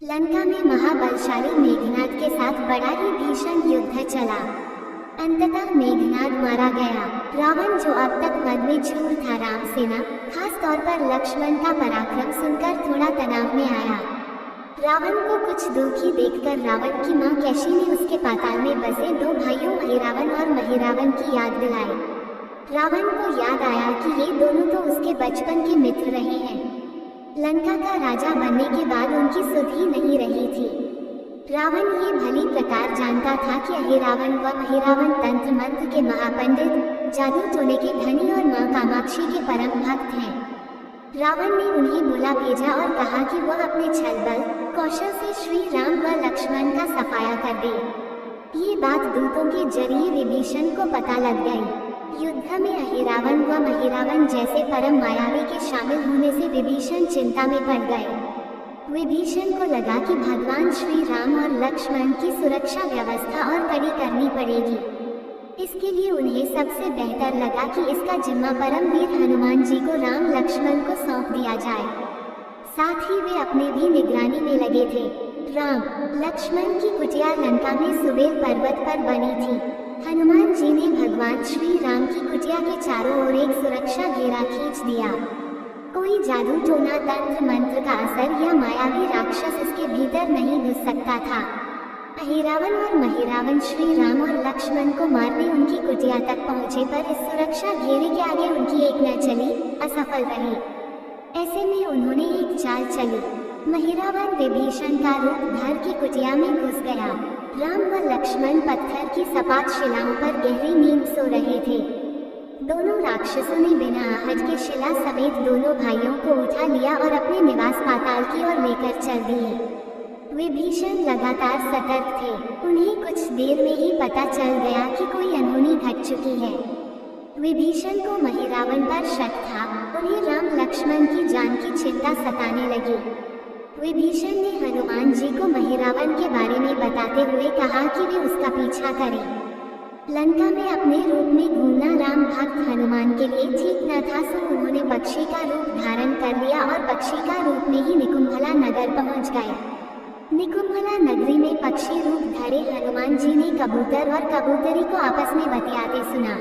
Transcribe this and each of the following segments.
लंका में महाबलशाली मेघनाद के साथ बड़ा ही भीषण युद्ध चला। अंततः मेघनाद मारा गया। रावण, जो अब तक मद में चूर था, राम सेना खास तौर पर लक्ष्मण का पराक्रम सुनकर थोड़ा तनाव में आया। रावण को कुछ दुखी देखकर रावण की मां कैशी ने उसके पाताल में बसे दो भाइयों अहिरावण और महिरावण की याद दिलाई। रावण को याद आया कि ये दोनों तो उसके बचपन के मित्र रहे हैं। लंका का राजा बनने के बाद उनकी सुध ही नहीं रही थी। रावण ये भली प्रकार जानता था कि अहिरावण व महिरावण तंत्र मंत्र के महापंडित, जादू टोने के धनी और मां कामाक्षी के परम भक्त हैं। रावण ने उन्हें बुला भेजा और कहा कि वह अपने छल बल कौशल से श्री राम व लक्ष्मण का सफाया कर दे। ये बात दूतों के जरिए विभीषण को पता लग गई। युद्ध में अहिरावण व महिरावण जैसे परम मायावी के शामिल होने से विभीषण चिंता में पड़ गए। विभीषण को लगा कि भगवान श्री राम और लक्ष्मण की सुरक्षा व्यवस्था और कड़ी करनी पड़ेगी। इसके लिए उन्हें सबसे बेहतर लगा कि इसका जिम्मा परम वीर हनुमान जी को राम लक्ष्मण को सौंप दिया जाए। साथ ही वे अपने भी निगरानी में लगे थे। राम लक्ष्मण की कुटिया लंका में सुबेल पर्वत पर बनी थी। हनुमान जी ने भगवान श्री राम की कुटिया के चारों ओर एक सुरक्षा घेरा खींच दिया। कोई जादू टोना, तंत्र मंत्र का असर या मायावी राक्षस इसके भीतर नहीं घुस सकता था। अहिरावण और महिरावण श्री राम और लक्ष्मण को मारने उनकी कुटिया तक पहुंचे, पर इस सुरक्षा घेरे के आगे उनकी एक न चली, असफल रही। ऐसे में उन्होंने एक चाल चली। महिरावण विभीषण का रूप धर की कुटिया में घुस गया। राम व लक्ष्मण पत्थर की सपाट शिलाओं पर गहरी नींद सो रहे थे। दोनों राक्षसों ने बिना आहट के शिला समेत दोनों भाइयों को उठा लिया और अपने निवास पाताल की ओर लेकर चल दिए। विभीषण लगातार सतर्क थे। उन्हें कुछ देर में ही पता चल गया कि कोई अनहोनी घट चुकी है। विभीषण को महिरावण पर शक था। उन्हें राम लक्ष्मण की जान की चिंता सताने लगी। विभीषण ने हनुमान जी को महिरावण के बारे में बताते हुए कहा कि वे उसका पीछा करें। लंका में अपने रूप में घूमना राम भक्त हनुमान के लिए ठीक न था, सो उन्होंने पक्षी का रूप धारण कर लिया और पक्षी का रूप में ही निकुंभला नगर पहुंच गए। निकुंभला नगरी में पक्षी रूप धरे हनुमान जी ने कबूतर और कबूतरी को आपस में बतियाते सुना।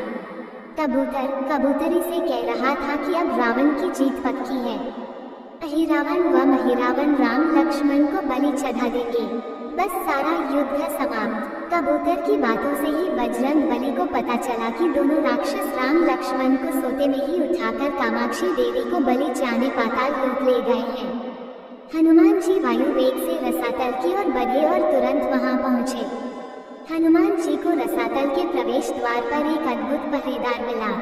कबूतर कबूतरी से कह रहा था कि अब रावण की जीत पक्की है। अहिरावण व महिरावण राम लक्ष्मण को बलि चढ़ा देंगे। बस सारा युद्ध समाप्त। कबूतर की बातों से ही बजरंग बली को पता चला कि दोनों राक्षस राम लक्ष्मण को सोते में ही उठाकर कामाक्षी देवी को बलि चाहने पाताल लोक ले गए हैं। हनुमान जी वायु वेग से रसातल की ओर बढ़े और तुरंत वहां पहुंचे। हनुमान जी को रसातल के प्रवेश द्वार पर एक अद्भुत पहरेदार मिला।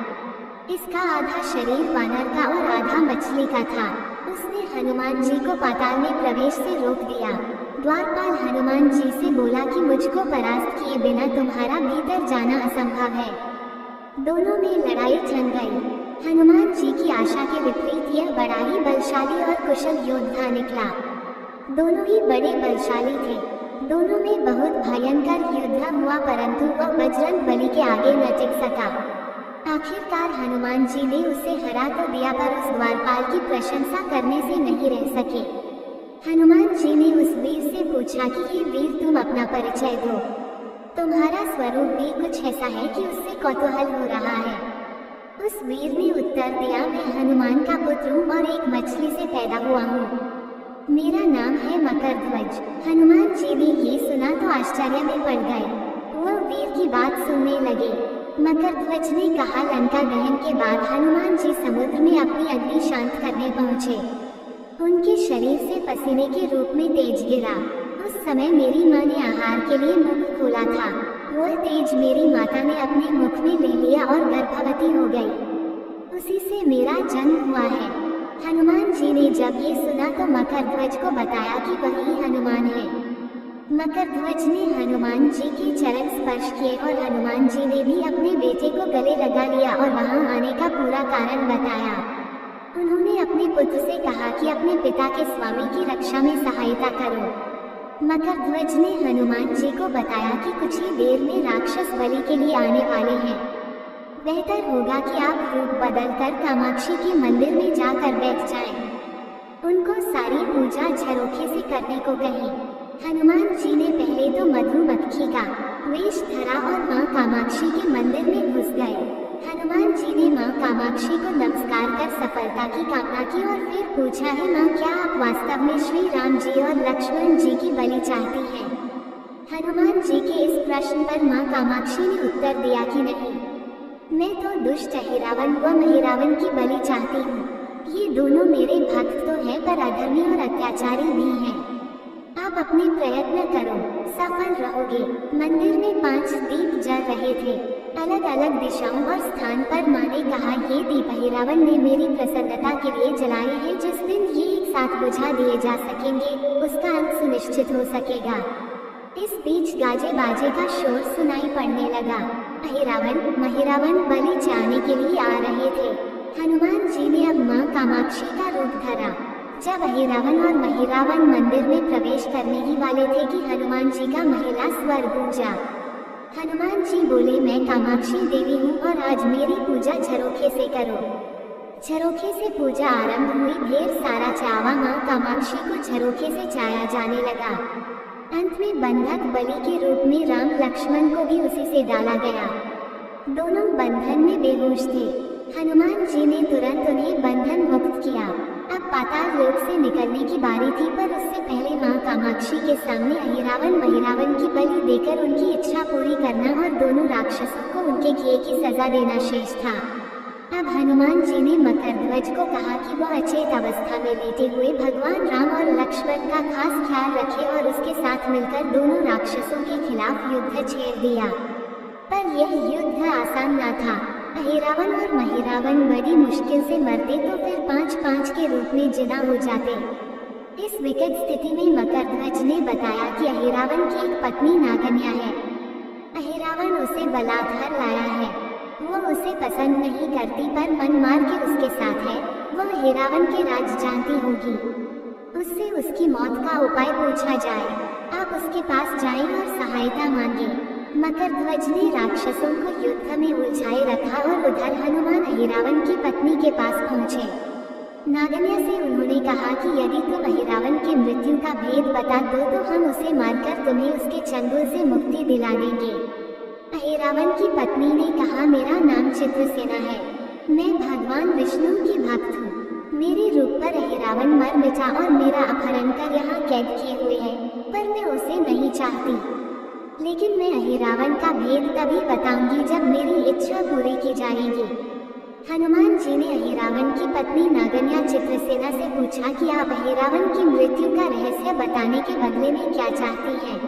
इसका आधा शरीर वानर का और आधा मछली का था। उसने हनुमान जी को पाताल में प्रवेश से रोक दिया। द्वारपाल हनुमान जी से बोला कि मुझको परास्त किए बिना तुम्हारा भीतर जाना असंभव है। दोनों में लड़ाई छिड़ गई। हनुमान जी की आशा के विपरीत यह बड़ा ही बलशाली और कुशल योद्धा निकला। दोनों ही बड़े बलशाली थे। दोनों में बहुत भयंकर युद्ध हुआ, परंतु वह बजरंग बली के आगे न टिक सका। आखिरकार हनुमान जी ने उसे हरा तो दिया, पर उस द्वारपाल की प्रशंसा करने से नहीं रह सके। हनुमान जी ने उस वीर से पूछा कि हे वीर, तुम अपना परिचय दो। तुम्हारा स्वरूप भी कुछ ऐसा है कि उससे कौतूहल हो रहा है। उस वीर ने उत्तर दिया, मैं हनुमान का पुत्र हूँ और एक मछली से पैदा हुआ हूँ। मेरा नाम है मकरध्वज। हनुमान जी ने ये सुना तो आश्चर्य में पड़ गए। वह वीर की बात सुनने लगे। मकरध्वज ने कहा, लंका दहन के बाद हनुमान जी समुद्र में अपनी अग्नि शांत करने पहुंचे। उनके शरीर से पसीने के रूप में तेज गिरा। उस समय मेरी माँ ने आहार के लिए मुख खोला था। वह तेज मेरी माता ने अपने मुख में ले लिया और गर्भवती हो गई। उसी से मेरा जन्म हुआ है। हनुमान जी ने जब ये सुना तो मकरध्वज को बताया कि वही हनुमान है। मकरध्वज ने हनुमान जी के चरण स्पर्श किए और हनुमान जी ने भी अपने बेटे को गले लगा लिया और वहां आने का पूरा कारण बताया। उन्होंने अपने पुत्र से कहा कि अपने पिता के स्वामी की रक्षा में सहायता करो। मकरध्वज ने हनुमान जी को बताया कि कुछ ही देर में राक्षस बलि के लिए आने वाले हैं। बेहतर होगा कि आप रूप बदलकर कामाक्षी के मंदिर में जाकर बैठ जाएं। उनको सारी पूजा झरोखे से करने को कही। हनुमान जी ने पहले तो मधुमक्खी का वेश धरा और माँ कामाक्षी के मंदिर में घुस गए। हनुमान जी ने माँ कामाक्षी को नमस्कार कर सफलता की कामना की और फिर पूछा, है माँ, क्या आप वास्तव में श्री राम जी और लक्ष्मण जी की बलि चाहती हैं? हनुमान जी के इस प्रश्न पर माँ कामाक्षी ने उत्तर दिया कि नहीं, मैं तो दुष्ट अहिरावण व महिरावण की बलि चाहती हूँ। ये दोनों मेरे भक्त तो हैं पर अधर्मी और अत्याचारी भी हैं। आप अपने प्रयत्न करो, सफल रहोगे। मंदिर में 5 दीप जल रहे थे, अलग अलग दिशाओं और स्थान पर। माँ ने कहा, ये दीप अहिरावण ने मेरी प्रसन्नता के लिए जलाए हैं। जिस दिन ये एक साथ बुझा दिए जा सकेंगे, उसका अंत सुनिश्चित हो सकेगा। इस बीच गाजे बाजे का शोर सुनाई पड़ने लगा। अहिरावण महिरावण बलि चाहने के लिए आ रहे थे। हनुमान जी ने अब माँ कामाक्षी का रूप धरा। जब अहिरावण और महिरावण मंदिर में प्रवेश करने ही वाले थे कि हनुमान जी का महिला स्वर गूंजा। हनुमान जी बोले, मैं कामाक्षी देवी हूँ और आज मेरी पूजा झरोखे से करो। झरोखे से पूजा आरंभ हुई। ढेर सारा चावा माँ कामाक्षी को झरोखे से चाया जाने लगा। अंत में बंधक बलि के रूप में राम लक्ष्मण को भी उसी से डाला गया। दोनों बंधन में बेहोश थे। हनुमान जी ने तुरंत उन्हें बंधन मुक्त किया। अब पाताल लोक से निकलने की बारी थी, पर उससे पहले माँ कामाक्षी के सामने अहिरावण महिरावण की बलि देकर उनकी इच्छा पूरी करना और दोनों राक्षसों को उनके किए की सजा देना शेष था। अब हनुमान जी ने मकरध्वज को कहा कि वह अचेत अवस्था में लेटे हुए भगवान राम और लक्ष्मण का खास ख्याल रखे और उसके साथ मिलकर दोनों राक्षसों के खिलाफ युद्ध छेड़ दिया। पर यह युद्ध आसान न था। अहिरावण और महिरावण बड़ी मुश्किल से मरते तो फिर 5-5 के रूप में जिना हो जाते। इस विकट स्थिति में मकरध्वज ने बताया कि अहिरावण की एक पत्नी नागन्या है। अहिरावण उसे बलात्कार लाया है। वह उसे पसंद नहीं करती, पर मन मार के उसके साथ है। वह अहिरावण के राज जानती होगी। उससे उसकी मौत का उपाय पूछा जाए। आप उसके पास जाएं और सहायता मांगें। मकरध्वज ने राक्षसों को युद्ध में उलझाए रखा और उधर हनुमान अहिरावण की पत्नी के पास पहुँचे। नागन्या से उन्होंने कहा कि यदि तुम अहिरावण की मृत्यु का भेद बता दो तो हम उसे मारकर तुम्हें उसके चंगुल से मुक्ति दिला देंगे। अहिरावण की पत्नी ने कहा, मेरा नाम चित्रसेना है। मैं भगवान विष्णु की भक्त हूँ। मेरे रूप पर अहिरावण मर मिटा और मेरा अपहरण कर यहाँ कैद किए हुए है, पर मैं उसे नहीं चाहती। लेकिन मैं अहिरावण का भेद तभी बताऊंगी जब मेरी इच्छा पूरी की जाएगी। हनुमान जी ने अहिरावण की पत्नी नागन्या चित्रसेना से पूछा कि आप अहिरावण की मृत्यु का रहस्य बताने के बदले में क्या चाहती हैं?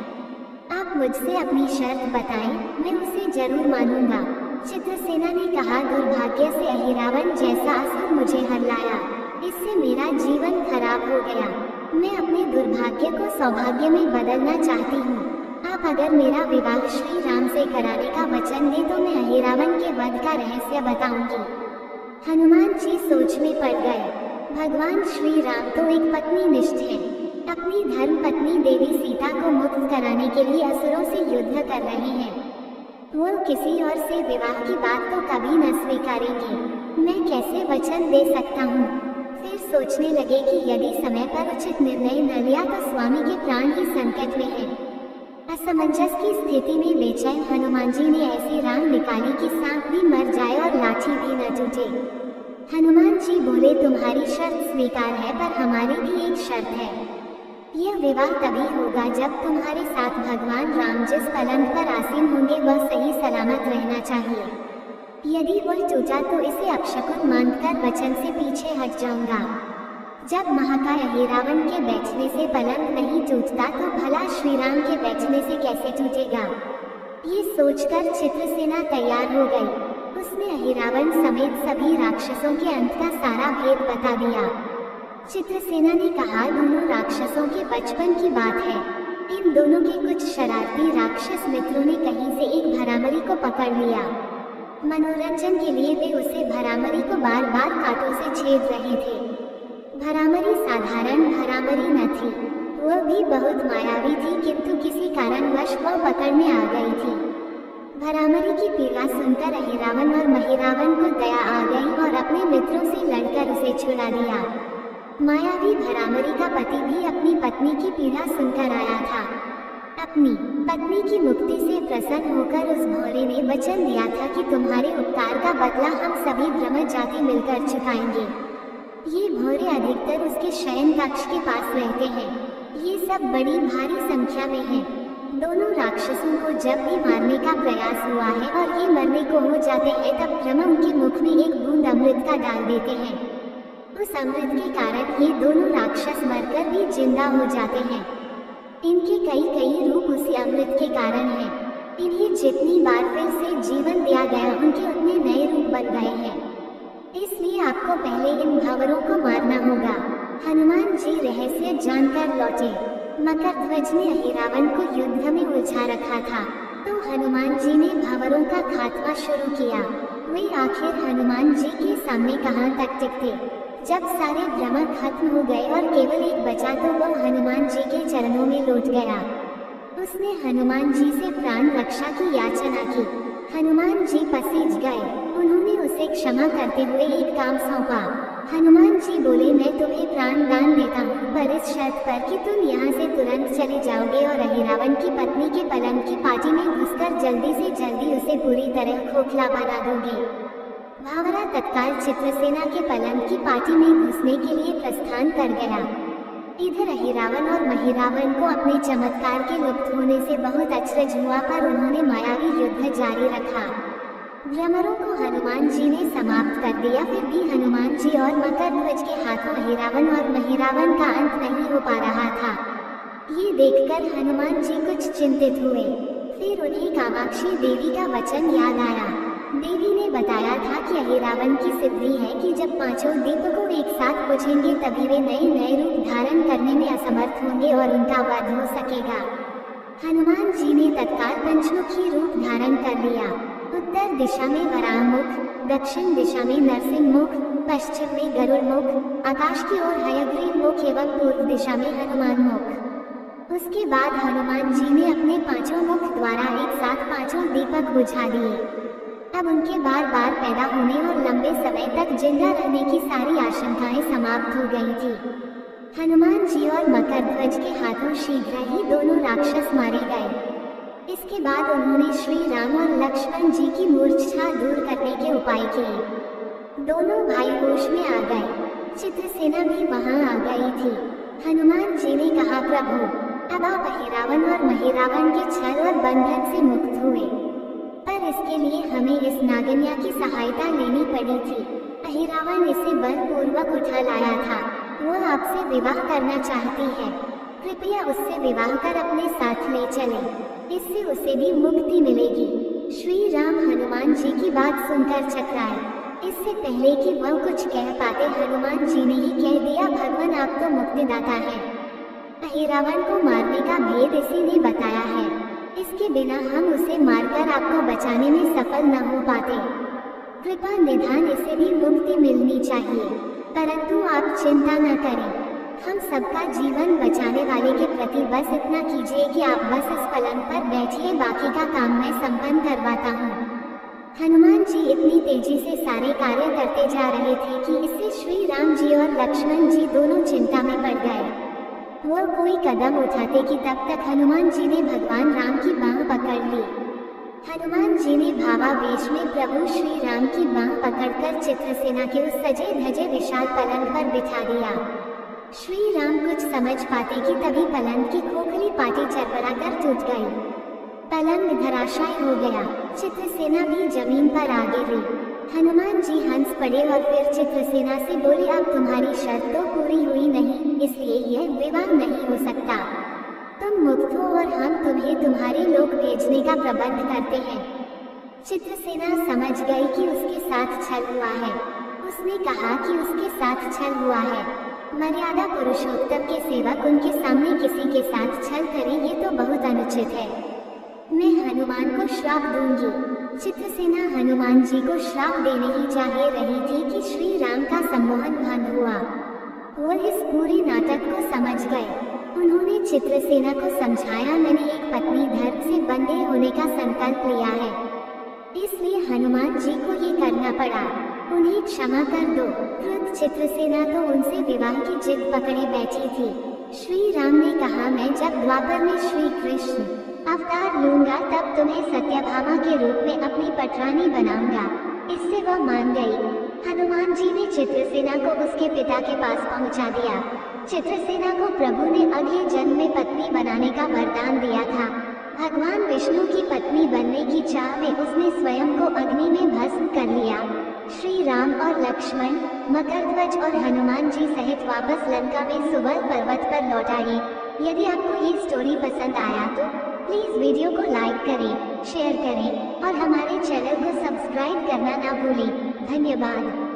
आप मुझसे अपनी शर्त बताएं, मैं उसे जरूर मानूंगा। चित्रसेना ने कहा, दुर्भाग्य से अहिरावण जैसा असुर मुझे हराया। इससे मेरा जीवन खराब हो गया। मैं अपने दुर्भाग्य को सौभाग्य में बदलना चाहती हूँ। आप अगर मेरा विवाह श्री राम से कराने का वचन दें तो मैं अहिरावण के वध का रहस्य बताऊंगी। हनुमान जी सोच में पड़ गए। भगवान श्री राम तो एक पत्नी निष्ठ हैं। अपनी धर्म पत्नी देवी सीता को मुक्त कराने के लिए असुरों से युद्ध कर रहे हैं। वो किसी और से विवाह की बात तो कभी न स्वीकारेंगे। मैं कैसे वचन दे सकता हूँ? फिर सोचने लगे कि यदि समय पर उचित निर्णय न लिया तो स्वामी के प्राण ही संकट में हैं। असमंजस की स्थिति में बेचैन हनुमान जी ने ऐसी राह निकाली कि सांप भी मर जाए और लाठी भी न टूटे। हनुमान जी बोले, तुम्हारी शर्त स्वीकार है, पर हमारी भी एक शर्त है। यह विवाह तभी होगा जब तुम्हारे साथ भगवान राम जिस पलंग पर आसीन होंगे वह सही सलामत रहना चाहिए। यदि वह टूटा तो इसे अपशकुन मानकर वचन से पीछे हट जाऊंगा। जब महाकाय अहिरावण के बैठने से पलंग नहीं टूटता तो भला श्री राम के बैठने से कैसे टूटेगा? ये सोचकर चित्रसेना तैयार हो गई। उसने अहिरावण समेत सभी राक्षसों के अंत का सारा भेद बता दिया। चित्रसेना ने कहा, दोनों राक्षसों के बचपन की बात है। इन दोनों के कुछ शरारती राक्षस मित्रों ने कहीं से एक भरामरी को पकड़ लिया। मनोरंजन के लिए वे उसे भरामरी को बार बार कांटों से छेद रहे थे। भरामरी साधारण भरामरी न थी, वह भी बहुत मायावी थी, किंतु किसी कारणवश वह पकड़ में आ गई थी। भरामरी की पीड़ा सुनकर अहिरावण और महिरावण को दया आ गई और अपने मित्रों से लड़कर उसे छुड़ा दिया। मायावी भरामरी का पति भी अपनी पत्नी की पीड़ा सुनकर आया था। अपनी पत्नी की मुक्ति से प्रसन्न होकर उस भौरे ने वचन दिया था कि तुम्हारे उपकार का बदला हम सभी ब्रह्म जाति मिलकर चुकाएंगे। ये भौरे अधिकतर उसके शयन कक्ष के पास रहते हैं। ये सब बड़ी भारी संख्या में हैं। दोनों राक्षसों को जब भी मारने का प्रयास हुआ है और ये मरने को हो जाते हैं, तब ब्रह्म उनके मुख में एक बूंद अमृत का डाल देते हैं। उस अमृत के कारण ये दोनों राक्षस मरकर भी जिंदा हो जाते हैं। इनके कई रूप उसी अमृत के कारण हैं। इन्हें जितनी बार फिर से जीवन दिया गया, उनके उतने नए रूप बन गए हैं। इसलिए आपको पहले इन भंवरों को मारना होगा। हनुमान जी रहस्य जानकर लौटे। मकरध्वज ने अहिरावण को युद्ध में उलझा रखा था, तो हनुमान जी ने भंवरों का खात्मा शुरू किया। वे आखिर हनुमान जी के सामने कहाँ तक टिकते। जब सारे ब्रह्म खत्म हो गए और केवल एक बचा, तो वो हनुमान जी के चरणों में लौट गया। उसने हनुमान जी से प्राण रक्षा की याचना की। हनुमान जी पसीज गए। उन्होंने उसे क्षमा करते हुए एक काम सौंपा। हनुमान जी बोले, मैं तुम्हें प्राण दान देता हूँ, पर इस शर्त पर कि तुम यहाँ से तुरंत चले जाओगे और अहिरावण की पत्नी के पलंग की पाटी में घुसकर जल्दी से जल्दी उसे पूरी तरह खोखला बना दोगे। भावरा तत्काल चित्रसेना के पलंग की पाटी में घुसने के लिए प्रस्थान कर गया। इधर अहिरावण और महिरावण को अपने चमत्कार के लुप्त होने से बहुत अचरज हुआ, पर उन्होंने मायावी युद्ध जारी रखा। भ्रमरों को हनुमान जी ने समाप्त कर दिया, फिर भी हनुमान जी और मकरध्वज के हाथों अहिरावण और महिरावण का अंत नहीं हो पा रहा था। ये देखकर हनुमान जी कुछ चिंतित हुए। फिर उन्हें कामाक्षी देवी का वचन याद आया। देवी ने बताया था कि अहिरावण की सिद्धि है कि जब पांचों दीपकों एक साथ बुझेंगे, तभी वे नए रूप धारण करने में असमर्थ होंगे और उनका वध हो सकेगा। हनुमान जी ने तत्काल पंचमुखी रूप धारण कर लिया। उत्तर दिशा में वराहमुख, दक्षिण दिशा में नरसिंह मुख, पश्चिम में गरुड़ मुख, आकाश की ओर हयग्रीव मुख एवं पूर्व दिशा में हनुमान मुख। उसके बाद हनुमान जी ने अपने पांचों मुख द्वारा एक साथ पांचों दीपक बुझा दिए। अब उनके बार बार पैदा होने और लंबे समय तक जिंदा रहने की सारी आशंकाएं समाप्त हो गई थी। हनुमान जी और मकरध्वज के हाथों शीघ्र ही दोनों राक्षस मारे गए। इसके बाद उन्होंने श्री राम और लक्ष्मण जी की मूर्छा दूर करने के उपाय किए। दोनों भाई होश में आ गए। चित्रसेना भी वहां आ गई थी। हनुमान जी ने कहा, प्रभु, अब आप अहिरावण और महिरावण के छल और बंधन से मुक्त हुए, पर इसके लिए हमें इस नागन्या की सहायता लेनी पड़ी थी। अहिरावण इसे बलपूर्वक उठा लाया था। वो आपसे विवाह करना चाहती है। कृपया उससे विवाह कर अपने साथ ले चले, इससे उसे भी मुक्ति मिलेगी। श्री राम हनुमान जी की बात सुनकर चकराए। इससे पहले कि वह कुछ कह पाते, हनुमान जी ने ही कह दिया, भगवान आप तो मुक्तिदाता है। अहिरावण को मारने का भेद इसी ने बताया है। इसके बिना हम उसे मारकर आपको बचाने में सफल न हो पाते। कृपा निधान इसे भी मुक्ति मिलनी चाहिए, परंतु आप चिंता न करें। हम सबका जीवन बचाने वाले के प्रति बस इतना कीजिए कि आप बस इस पलंग पर बैठिए, बाकी का काम मैं संपन्न करवाता हूँ। हनुमान जी इतनी तेजी से सारे कार्य करते जा रहे थे कि इससे श्री राम जी और लक्ष्मण जी दोनों चिंता में पड़ गए। वो कोई कदम उठाते कि तब तक हनुमान जी ने भगवान राम की बांह पकड़ ली। हनुमान जी ने भावावेश में प्रभु श्री राम की बांह पकड़कर चित्रसेना के उस सजे धजे विशाल पलंग पर बिठा दिया। श्री राम कुछ समझ पाते कि तभी पलंग की खोखली पाटी चरपरा कर टूट गई। पलंग धराशायी हो गया। चित्रसेना भी जमीन पर आ गिरी। हनुमान जी हंस पड़े और फिर चित्रसेना से बोले, अब तुम्हारी शर्त तो पूरी हुई नहीं, इसलिए यह विवाह नहीं हो सकता। तुम मुक्त हो और हम तुम्हें तुम्हारे लोक भेजने का प्रबंध करते हैं। चित्रसेना समझ गई कि उसके साथ छल हुआ है। उसने कहा कि उसके साथ छल हुआ है। मर्यादा पुरुषोत्तम के सेवक उनके सामने किसी के साथ छल करें, ये तो बहुत अनुचित है। मैं हनुमान को श्राप दूंगी। चित्रसेना हनुमान जी को श्राप देने ही चाहिए रही थी कि श्री राम का सम्मोहन भंग हुआ। वो इस पूरे नाटक को समझ गए। उन्होंने चित्रसेना को समझाया, मैंने एक पत्नी धर्म से बंधे होने का संकल्प लिया है, इसलिए हनुमान जी को ये करना पड़ा। उन्हें क्षमा कर दो। क्रुद्ध चित्रसेना तो उनसे विवाह की जिद पकड़े बैठी थी। श्री राम ने कहा, मैं जब द्वापर में श्री कृष्ण अवतार लूंगा तब तुम्हें सत्यभामा के रूप में अपनी पटरानी बनाऊंगा। इससे वह मान गई। हनुमान जी ने चित्रसेना को उसके पिता के पास पहुंचा दिया। चित्रसेना को प्रभु ने अगले जन्म में पत्नी बनाने का वरदान दिया था। भगवान विष्णु की पत्नी बनने की चाह में उसने स्वयं को अग्नि में भस्म कर लिया। श्री राम और लक्ष्मण, मकरध्वज और हनुमान जी सहित वापस लंका में सुवर पर्वत पर लौट आए। यदि आपको ये स्टोरी पसंद आया तो प्लीज वीडियो को लाइक करें, शेयर करें और हमारे चैनल को सब्सक्राइब करना ना भूलें। धन्यवाद।